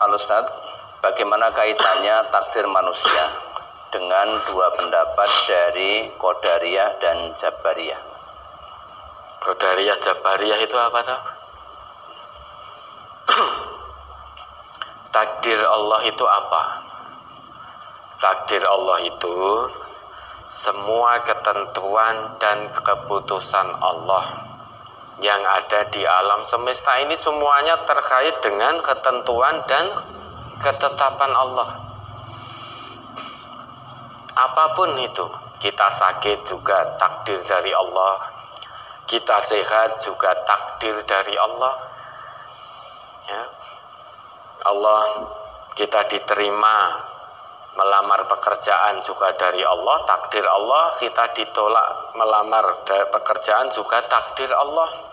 Afwan Ustaz, bagaimana kaitannya takdir manusia dengan dua pendapat dari Qadariyah dan Jabariyah? Qadariyah Jabariyah itu apa toh? Takdir Allah itu apa? Takdir Allah itu semua ketentuan dan keputusan Allah yang ada di alam semesta ini semuanya terkait dengan ketentuan dan ketetapan Allah. Apapun itu, kita sakit juga takdir dari Allah, kita sehat juga takdir dari Allah. Ya. Allah, kita diterima melamar pekerjaan juga dari Allah, takdir Allah. Kita ditolak melamar pekerjaan juga takdir Allah.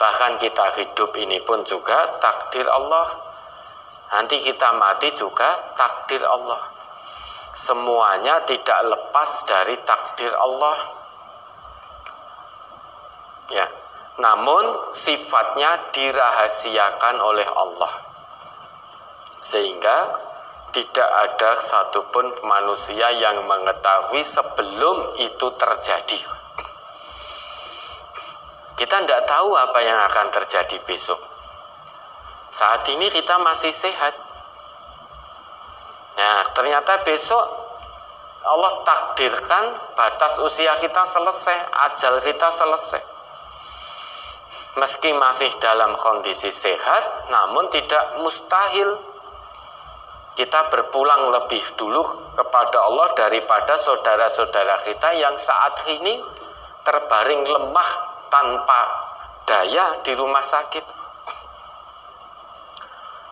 Bahkan kita hidup ini pun juga takdir Allah. Nanti kita mati juga takdir Allah. Semuanya tidak lepas dari takdir Allah. Ya, namun sifatnya dirahasiakan oleh Allah. Sehingga tidak ada satupun manusia yang mengetahui sebelum itu terjadi. Kita tidak tahu apa yang akan terjadi besok. Saat ini kita masih sehat. Nah, ternyata besok Allah takdirkan batas usia kita selesai, ajal kita selesai. Meski masih dalam kondisi sehat, namun tidak mustahil kita berpulang lebih dulu kepada Allah daripada saudara-saudara kita yang saat ini terbaring lemah tanpa daya di rumah sakit.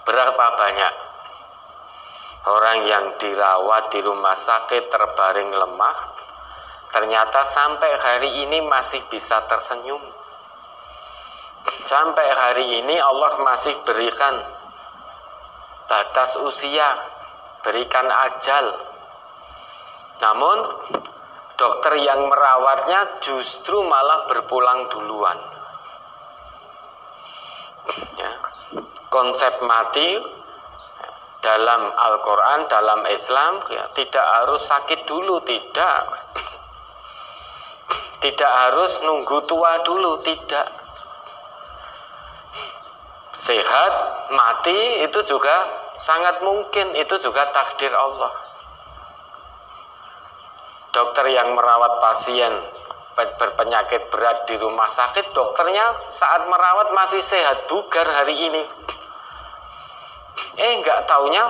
Berapa banyak orang yang dirawat di rumah sakit terbaring lemah, ternyata sampai hari ini masih bisa tersenyum. Sampai hari ini Allah masih berikan batas usia, berikan ajal. Namun dokter yang merawatnya justru malah berpulang duluan. Ya. Konsep mati dalam Al-Quran, dalam Islam, ya, tidak harus sakit dulu, tidak. Tidak harus nunggu tua dulu, tidak. Sehat, mati itu juga sangat mungkin, itu juga takdir Allah. Dokter yang merawat pasien berpenyakit berat di rumah sakit, dokternya saat merawat masih sehat, bugar hari ini. Nggak taunya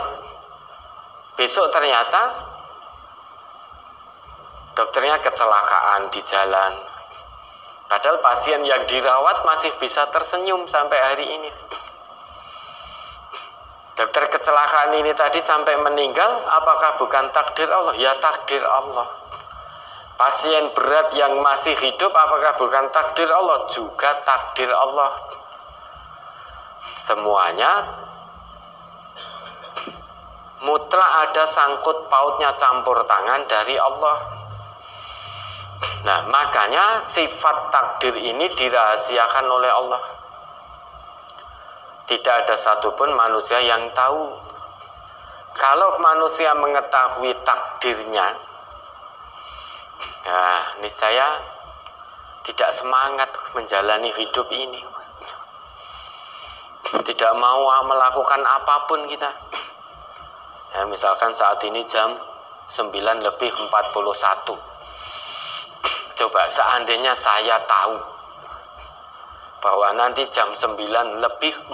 besok ternyata dokternya kecelakaan di jalan. Padahal pasien yang dirawat masih bisa tersenyum sampai hari ini. Dokter kecelakaan ini tadi sampai meninggal, apakah bukan takdir Allah? Ya, takdir Allah. Pasien berat yang masih hidup, apakah bukan takdir Allah? Juga takdir Allah. Semuanya mutlak ada sangkut pautnya, campur tangan dari Allah. Nah, makanya sifat takdir ini dirahasiakan oleh Allah. Tidak ada satupun manusia yang tahu. Kalau manusia mengetahui takdirnya, nah, ini saya tidak semangat menjalani hidup ini. Tidak mau melakukan apapun kita. Ya, misalkan saat ini jam 9:41. Coba seandainya saya tahu bahwa nanti jam 9:42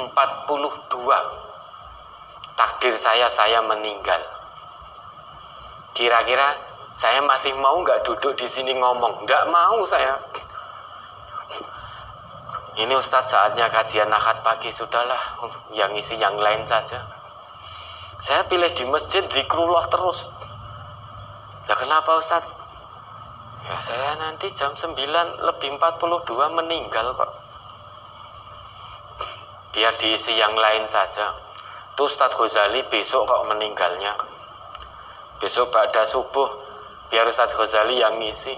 takdir saya meninggal. Kira-kira saya masih mau nggak duduk di sini ngomong? Nggak mau saya. Ini Ustadz saatnya kajian akad pagi, sudahlah, yang isi yang lain saja. Saya pilih di masjid zikrullah terus. Ya kenapa Ustadz? Ya saya nanti jam 9:42 meninggal kok. Biar diisi yang lain saja. Tuh Ustadz Ghazali besok kok meninggalnya. Besok ba'da subuh biar Ustadz Ghazali yang ngisi.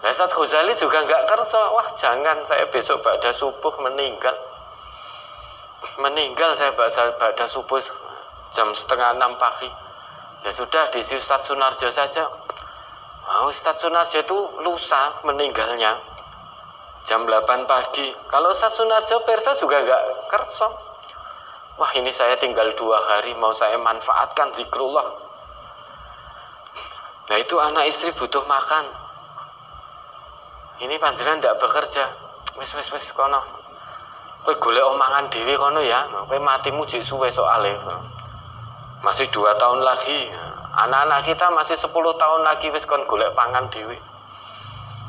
Nah, Ustadz Ghazali juga nggak kerso. Wah jangan, saya besok ba'da subuh meninggal. Meninggal saya ba'da subuh. jam 5:30 pagi. Ya sudah, diisi Ustadz Sunarjo saja. Nah, Ustadz Sunarjo itu lusa meninggalnya jam 8 pagi. Kalau Ustadz Sunarjo persa juga gak kerso. Wah, ini saya tinggal 2 hari, mau saya manfaatkan zikrullah. Nah, itu anak istri butuh makan. Ini panjenengan ndak bekerja. Wis kono. Kowe golek omangan dhewe kono ya. Kowe matimu jek suwe soalé. Masih 2 tahun lagi. Anak-anak kita masih 10 tahun lagi wis kon golek pangan dhewe.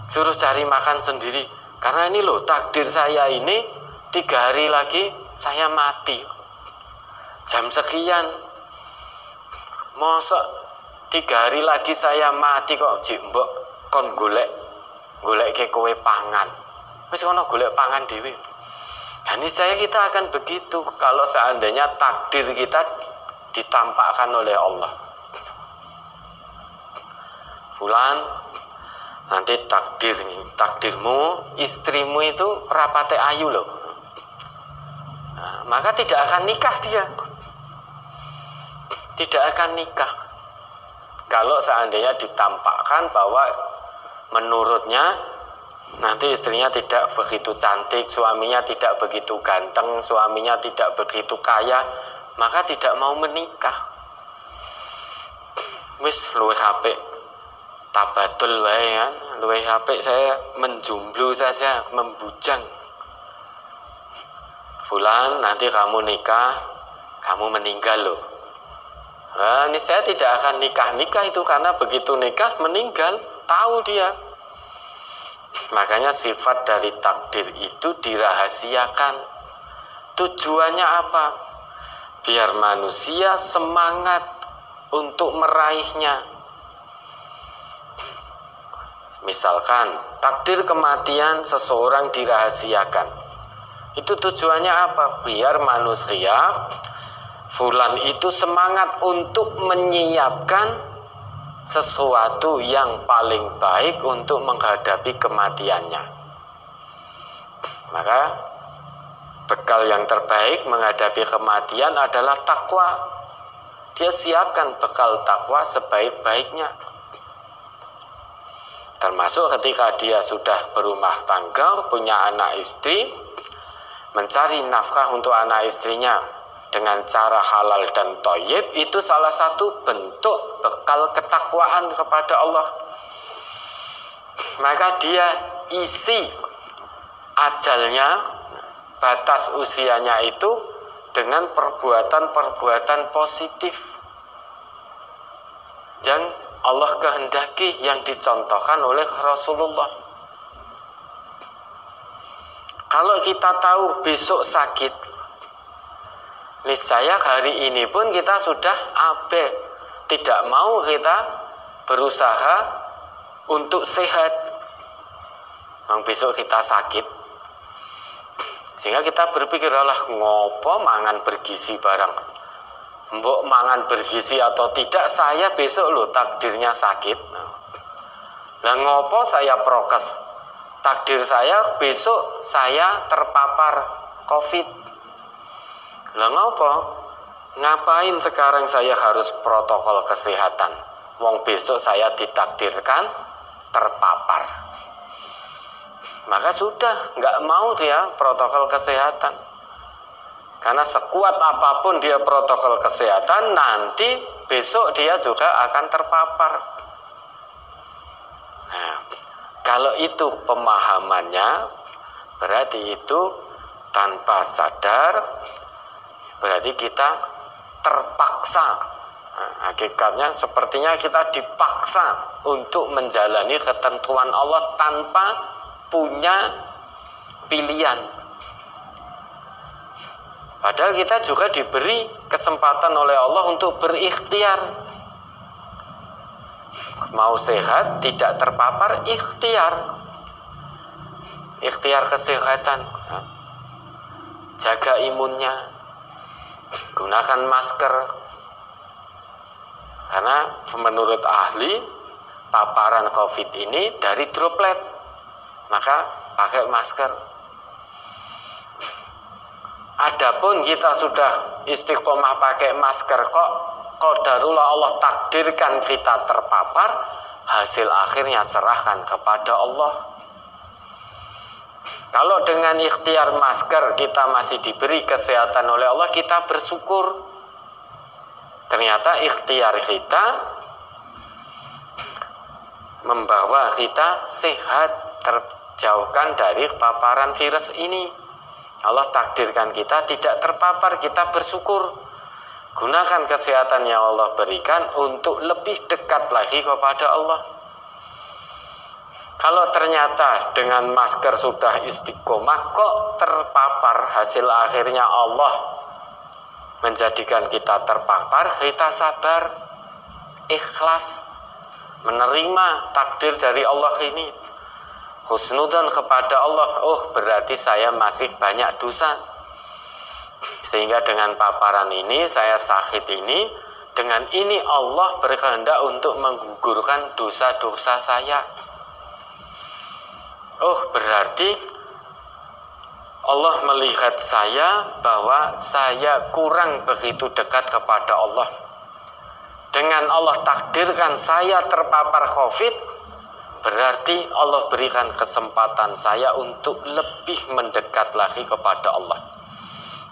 Suruh cari makan sendiri. Karena ini loh, takdir saya ini 3 hari lagi saya mati. Jam sekian. Mosok 3 hari lagi saya mati kok jek mbok kon golek ke kowe pangan. Wis kono golek pangan dhewe. Dan niscaya kita akan begitu kalau seandainya takdir kita ditampakkan oleh Allah. Fulan, nanti takdirmu, istrimu itu rapate ayu loh. Nah, maka tidak akan nikah dia. Tidak akan nikah. Kalau seandainya ditampakkan bahwa menurutnya nanti istrinya tidak begitu cantik, suaminya tidak begitu ganteng, suaminya tidak begitu kaya, maka tidak mau menikah. Wis luwih apik tabatul wae kan, luwih apik saya menjumblu saja, membujang. Fulan, nanti kamu nikah, kamu meninggal loh. Nah, ini saya tidak akan nikah itu karena begitu nikah meninggal, tahu dia. Makanya sifat dari takdir itu dirahasiakan. Tujuannya apa? Biar manusia semangat untuk meraihnya. Misalkan takdir kematian seseorang dirahasiakan. Itu tujuannya apa? Biar manusia fulan itu semangat untuk menyiapkan sesuatu yang paling baik untuk menghadapi kematiannya. Maka bekal yang terbaik menghadapi kematian adalah takwa. Dia siapkan bekal takwa sebaik-baiknya. Termasuk ketika dia sudah berumah tangga, punya anak istri, mencari nafkah untuk anak istrinya dengan cara halal dan thayyib, itu salah satu bentuk bekal ketakwaan kepada Allah. Maka dia isi ajalnya, batas usianya itu dengan perbuatan-perbuatan positif yang Allah kehendaki, yang dicontohkan oleh Rasulullah. Kalau kita tahu besok sakit, niscaya hari ini pun kita sudah tidak mau kita berusaha untuk sehat. Besok kita sakit, sehingga kita berpikir, alah ngopo mangan bergizi barang, mbok mangan bergizi atau tidak, saya besok loh takdirnya sakit. Lah ngopo saya prokes, takdir saya besok saya terpapar COVID. Lah ngopo? Ngapain sekarang saya harus protokol kesehatan? Wong besok saya ditakdirkan terpapar. Maka sudah, nggak mau dia protokol kesehatan. Karena sekuat apapun dia protokol kesehatan, nanti besok dia juga akan terpapar. Nah, kalau itu pemahamannya, berarti itu tanpa sadar, berarti kita terpaksa. Nah, hakikatnya sepertinya kita dipaksa untuk menjalani ketentuan Allah tanpa punya pilihan. Padahal kita juga diberi kesempatan oleh Allah untuk berikhtiar. Mau sehat, tidak terpapar, ikhtiar. Ikhtiar kesehatan. Jaga imunnya. Gunakan masker. Karena menurut ahli, paparan COVID ini dari droplet. Maka pakai masker. Adapun kita sudah istiqomah pakai masker, kok qadarullah Allah takdirkan kita terpapar, hasil akhirnya serahkan kepada Allah. Kalau dengan ikhtiar masker kita masih diberi kesehatan oleh Allah, kita bersyukur. Ternyata ikhtiar kita membawa kita sehat, terjauhkan dari paparan virus ini. Allah takdirkan kita tidak terpapar, kita bersyukur. Gunakan kesehatan yang Allah berikan untuk lebih dekat lagi kepada Allah. Kalau ternyata dengan masker sudah istiqomah kok terpapar, hasil akhirnya Allah menjadikan kita terpapar, kita sabar, ikhlas, menerima takdir dari Allah ini. Husnudzon kepada Allah, oh berarti saya masih banyak dosa, sehingga dengan paparan ini, saya sakit ini, dengan ini Allah berkehendak untuk menggugurkan dosa-dosa saya. Oh berarti Allah melihat saya bahwa saya kurang begitu dekat kepada Allah. Dengan Allah takdirkan saya terpapar COVID, berarti Allah berikan kesempatan saya untuk lebih mendekat lagi kepada Allah.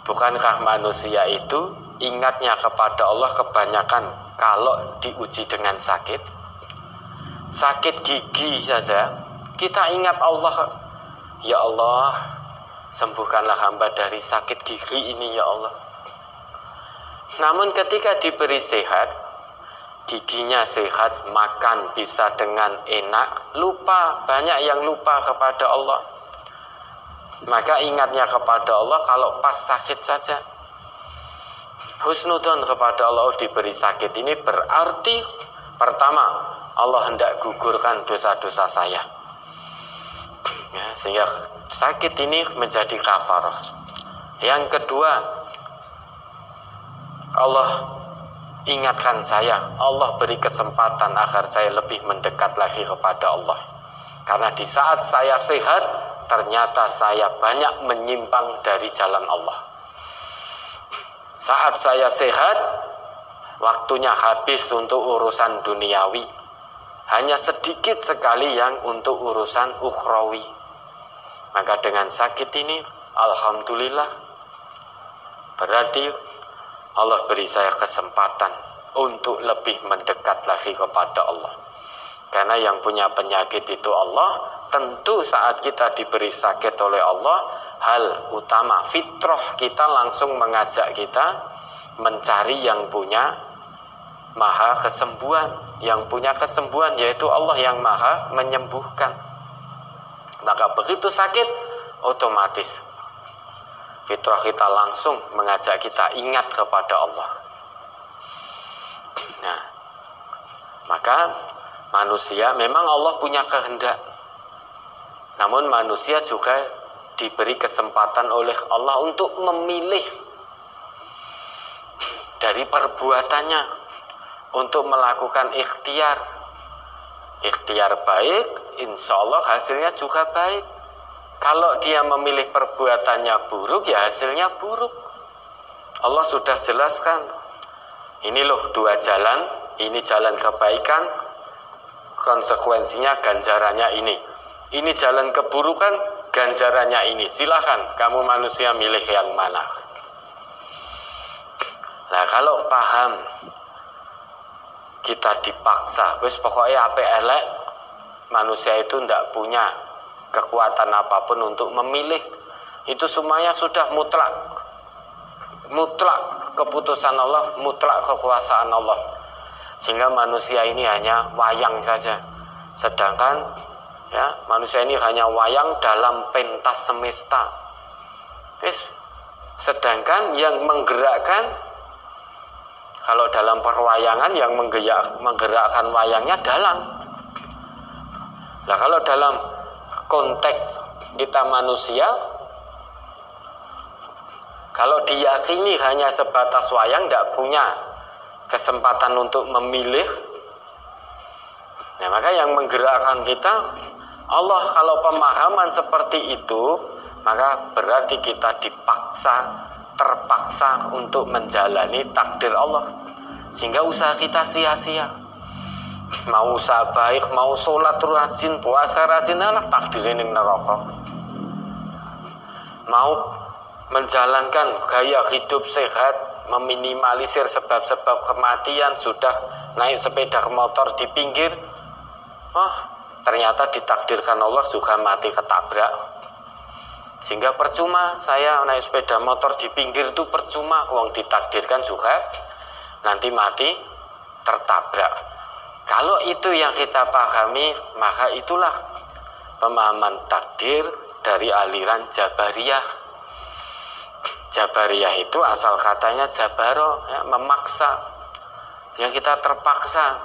Bukankah manusia itu ingatnya kepada Allah kebanyakan kalau diuji dengan sakit? Sakit gigi saja, kita ingat Allah, ya Allah, sembuhkanlah hamba dari sakit gigi ini ya Allah. Namun ketika diberi sehat, giginya sehat, makan bisa dengan enak, lupa, banyak yang lupa kepada Allah. Maka ingatnya kepada Allah kalau pas sakit saja. Husnudzon kepada Allah, diberi sakit ini berarti pertama, Allah hendak gugurkan dosa-dosa saya. Ya, sehingga sakit ini menjadi kafarah. Yang kedua, Allah ingatkan saya, Allah beri kesempatan agar saya lebih mendekat lagi kepada Allah. Karena di saat saya sehat, ternyata saya banyak menyimpang dari jalan Allah. Saat saya sehat, waktunya habis untuk urusan duniawi. Hanya sedikit sekali yang untuk urusan ukhrawi. Maka dengan sakit ini, alhamdulillah, berarti Allah beri saya kesempatan untuk lebih mendekat lagi kepada Allah. Karena yang punya penyakit itu Allah. Tentu saat kita diberi sakit oleh Allah, hal utama fitrah kita langsung mengajak kita mencari yang punya maha kesembuhan. Yang punya kesembuhan yaitu Allah yang maha menyembuhkan. Maka begitu sakit, otomatis fitrah kita langsung mengajak kita ingat kepada Allah. Nah, maka manusia memang Allah punya kehendak, namun manusia juga diberi kesempatan oleh Allah untuk memilih dari perbuatannya untuk melakukan ikhtiar. Ikhtiar baik, insya Allah hasilnya juga baik. Kalau dia memilih perbuatannya buruk, ya hasilnya buruk. Allah sudah jelaskan, ini loh dua jalan, ini jalan kebaikan, konsekuensinya ganjarannya ini. Ini jalan keburukan, ganjarannya ini. Silakan kamu manusia milih yang mana. Nah kalau paham, kita dipaksa, wis pokoknya apa elek, manusia itu tidak punya kekuatan apapun untuk memilih. Itu semuanya sudah mutlak. Mutlak keputusan Allah, mutlak kekuasaan Allah. Sehingga manusia ini hanya wayang saja. Sedangkan ya, manusia ini hanya wayang dalam pentas semesta. Sedangkan yang menggerakkan, kalau dalam perwayangan yang menggerakkan wayangnya dalang. Nah kalau dalam konteks kita manusia, kalau diyakini hanya sebatas wayang, tidak punya kesempatan untuk memilih, nah maka yang menggerakkan kita Allah. Kalau pemahaman seperti itu, maka berarti kita dipaksa terpaksa untuk menjalani takdir Allah, sehingga usaha kita sia-sia. Mau usaha baik, mau sholat rajin, puasa rajin, alah takdirnya ning neraka. Mau menjalankan gaya hidup sehat, meminimalisir sebab-sebab kematian, sudah naik sepeda motor di pinggir, ternyata ditakdirkan Allah juga mati ketabrak. Sehingga percuma saya naik sepeda motor di pinggir itu percuma, uang ditakdirkan juga nanti mati tertabrak. Kalau itu yang kita pahami, maka itulah pemahaman takdir dari aliran Jabariyah. Jabariyah itu asal katanya jabaro, ya, memaksa, sehingga kita terpaksa,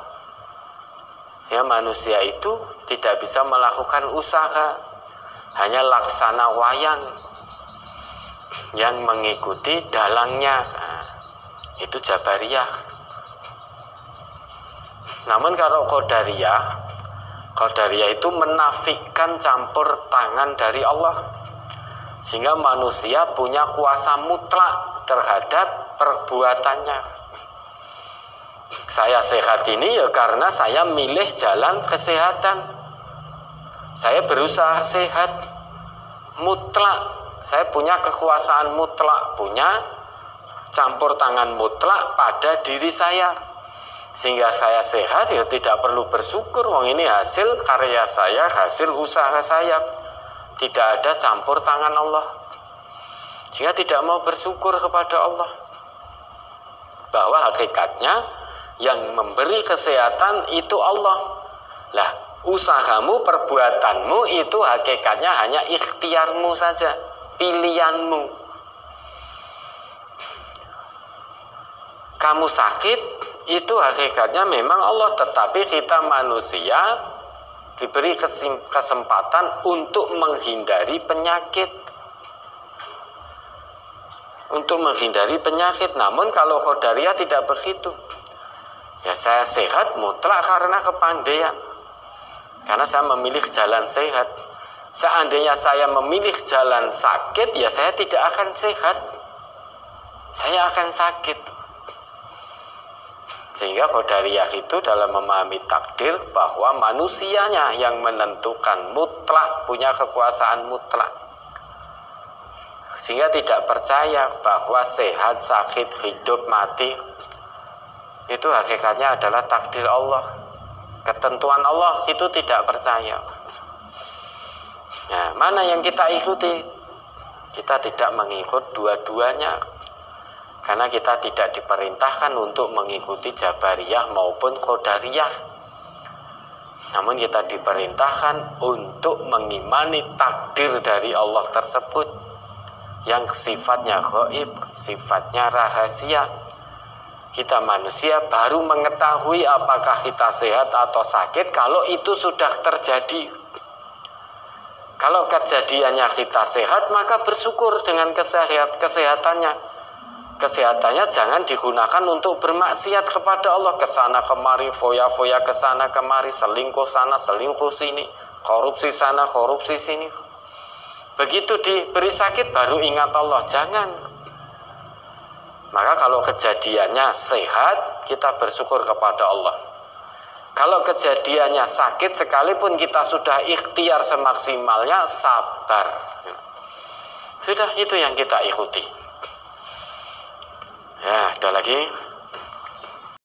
sehingga manusia itu tidak bisa melakukan usaha, hanya laksana wayang yang mengikuti dalangnya. Itu Jabariyah. Namun kalau Qadariyah itu menafikan campur tangan dari Allah, sehingga manusia punya kuasa mutlak terhadap perbuatannya. Saya sehat ini ya karena saya milih jalan kesehatan. Saya berusaha sehat mutlak, saya punya kekuasaan mutlak, punya campur tangan mutlak pada diri saya, sehingga saya sehat ya tidak perlu bersyukur. Wong ini hasil karya saya, hasil usaha saya, tidak ada campur tangan Allah, sehingga tidak mau bersyukur kepada Allah bahwa hakikatnya yang memberi kesehatan itu Allah. Lah, usahamu, perbuatanmu itu hakikatnya hanya ikhtiarmu saja, pilihanmu. Kamu sakit itu hakikatnya memang Allah, tetapi kita manusia diberi kesempatan untuk menghindari penyakit. Untuk menghindari penyakit. Namun kalau Qadariyah tidak begitu. Ya, saya sehat mutlak karena kepandaian, karena saya memilih jalan sehat. Seandainya saya memilih jalan sakit, ya saya tidak akan sehat, saya akan sakit. Sehingga Qadariyah itu dalam memahami takdir bahwa manusianya yang menentukan mutlak, punya kekuasaan mutlak, sehingga tidak percaya bahwa sehat, sakit, hidup, mati itu hakikatnya adalah takdir Allah, ketentuan Allah, itu tidak percaya. Nah, mana yang kita ikuti? Kita tidak mengikut dua-duanya, karena kita tidak diperintahkan untuk mengikuti Jabariyah maupun Qadariyah. Namun kita diperintahkan untuk mengimani takdir dari Allah tersebut, yang sifatnya gaib, sifatnya rahasia. Kita manusia baru mengetahui apakah kita sehat atau sakit kalau itu sudah terjadi. Kalau kejadiannya kita sehat, maka bersyukur dengan kesehatannya. Kesehatannya jangan digunakan untuk bermaksiat kepada Allah, kesana kemari, foya-foya kesana kemari, selingkuh sana, selingkuh sini, korupsi sana, korupsi sini. Begitu diberi sakit baru ingat Allah, jangan. Maka kalau kejadiannya sehat, kita bersyukur kepada Allah. Kalau kejadiannya sakit, sekalipun kita sudah ikhtiar semaksimalnya, sabar. Sudah, itu yang kita ikuti. Ya, ada lagi.